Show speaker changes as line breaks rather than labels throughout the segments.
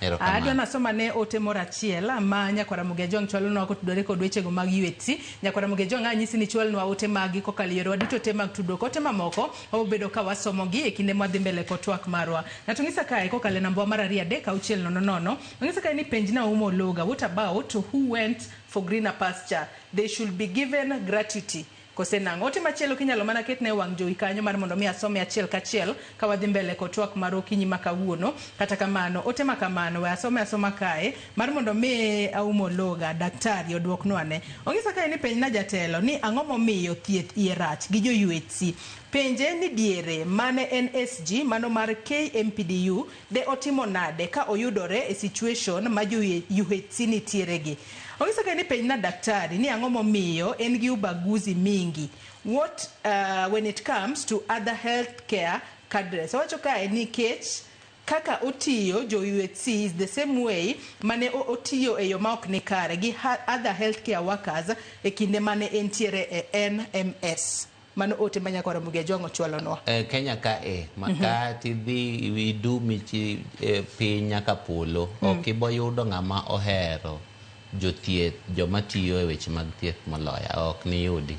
Adwa nasoma ne ote moro achiel ma Nyakwara Mugejong chwalonwa kotudore kod wechego mag UHC. Nyakwara Mugejong anyisi ni chwalonwa ote magi kokalo yore waduto te mag tudruok. Ote mamoko wabedo ka wasomogi e kinde madhi mbele kotwak marwa. Na tung'isa kae kokalo namba mar 2-6-000. Tung'isa kae ni penj na umo loga. What about who went for greener pasture? They should be given gratuity. Kosenang ote machielo kinyalo mana ketne wang' jowi kanyo mar mondo mi asome achiel kachiel ka wadhi mbele kotwak mar okinyi makawuono. Kata kamano ote makamano we asoma kae mar mondo mi aumo loga daktari oduoknwa ne. Ong'isa kae ni penj na jatelo ni ang'o momiyo thieth iye rach gi jo UHC. Penje ni diere mane NSG mano mar KMPDU de otimo nade ka oyudore e situation ma jo UHC nitiere gi. Ong'isa kae ni penj na daktari ni ang'o momiyo en gi ubaguzi mingi when it comes to other healthcare cadres. Owacho kae nikech kaka otiyo jo UHC is the same way mane otiyo e yo ma ok ni kare gi other healthcare workers e kinde mane entiere e NMS. Mano ote ma Nyakwara Mugejong ochwalonwa.
Kenya ka makati dhi widu michi piny nyaka polo ok iboyudo ng'ama ohero jothieth joma tiyo e weche mag thieth moloya ok ni yudi.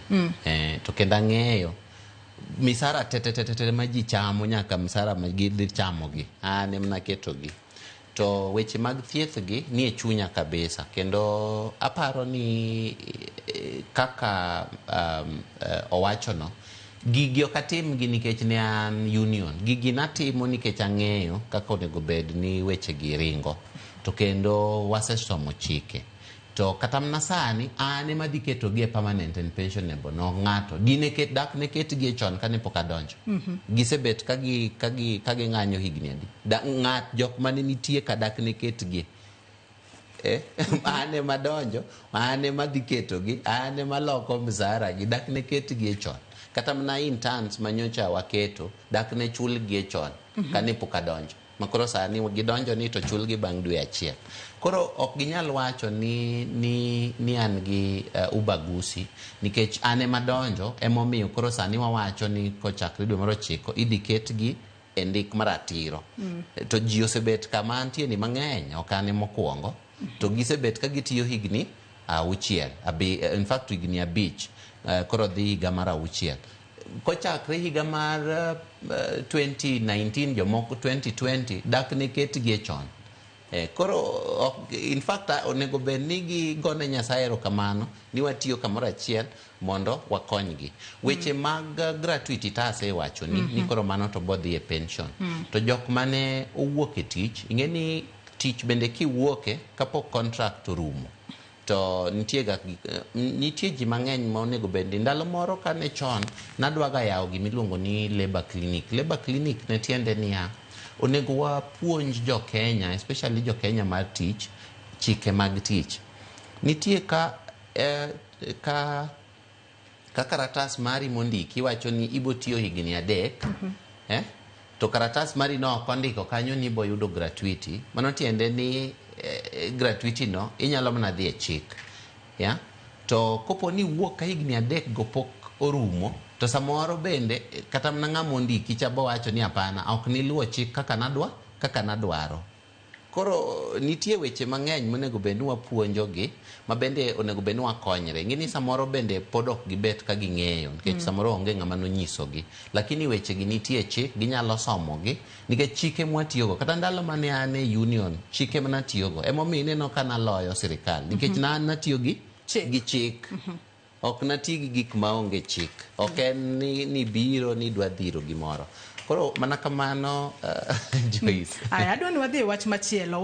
To kendo ang'eyo misara tete ma ji chamo nyaka misara ma gidhi chamogi an em naketogi. To weche mag thieth gi ni e chunya kabisa kendo aparo ni kaka owachono gigi ok atimgi nikech ne an union. Gigi natimo nikech ang'eyo kaka onego bed ni weche gi ringo to kendo wasesomo chike. To kata mna sani an ema dhi ketogi e permanent and pensionable no ng'ato dine ket dak ne ketgi chon kane pok adonjo. Gisebet kagi ng'anyo higni adi ng'at jok mane nitie kadak ne ketgi ane madonjo ane madhi ketogi ane maloko mzara gi dak ne ketgi chon. Kata mna interns manyocha waketo dak ne chulgi chon kane pok adonjo. Makoro sani gidonjo ni to chulgi bang' dwe achiel. Koro ok ginyal wacho ni an gi ubagusi nikech ane madonjo emomiyo koro sani wawacho ni kochakre dwe mar 9 idhi ketgi e ndik maratiro. To ji osebet kama antie ni mang'eny ok ane mokwongo to gisebet ka gitiyo higni 6 in fact higni 5 koro dhi higa mar 6. Kochakre higa mar 2019 jomoko 2020 dak ne ketgi chon. Koro in fact onego bed ni gigone Nyasaye erokamano ni watiyo kamoro achiel mondo wakonygi. Weche mag gratuity tase wacho ni koro mano to bodhi e pension. To jok mane owuok e tich ing'e ni tich bende kiwuoke kapok contract orumo. To nitie ji mang'eny ma onego bende ndalo moro kane chon nadwaga yawo gimiluongo ni labor clinic. Labor clinic ne tiende niya onego wapuonj jo Kenya especially jo Kenya mar tich chike mag tich. Nitie ka karatas mari mondiki wacho ni ibo tiyo higni 3 to karatas mari no ok ondiko kanyo ni ibo yudo gratuity. Mano tiende ni gratuity no inyalo mana dhi e chik to kopo ni wuok ka higni 3 go pok orumo to samoro bende kata mna ng'ama ondiki chabo wacho ni apana ok ni luwo chik kaka nadwaro. Koro nitie weche mang'eny monego bed ni wapuonjogi ma bende onego bed ni wakonyre. Ng'ini samoro bende pod ok gibet ka ging'eyo nikech samoro onge ng'ama nonyisogi lakini weche gi nitie chik ginyalo somogi nikech chike mwatiyogo kata ndalo mane an e union chike manatiyogo emomiyo ineno ka naloyo sirikal nikech natiyo gi chik. Ok nati gi gik maonge chik. Ok en ni biro ni dwa dhiro gimoro. Koro mana kamano Joyce.
Adwa ni wadhi wach machielo.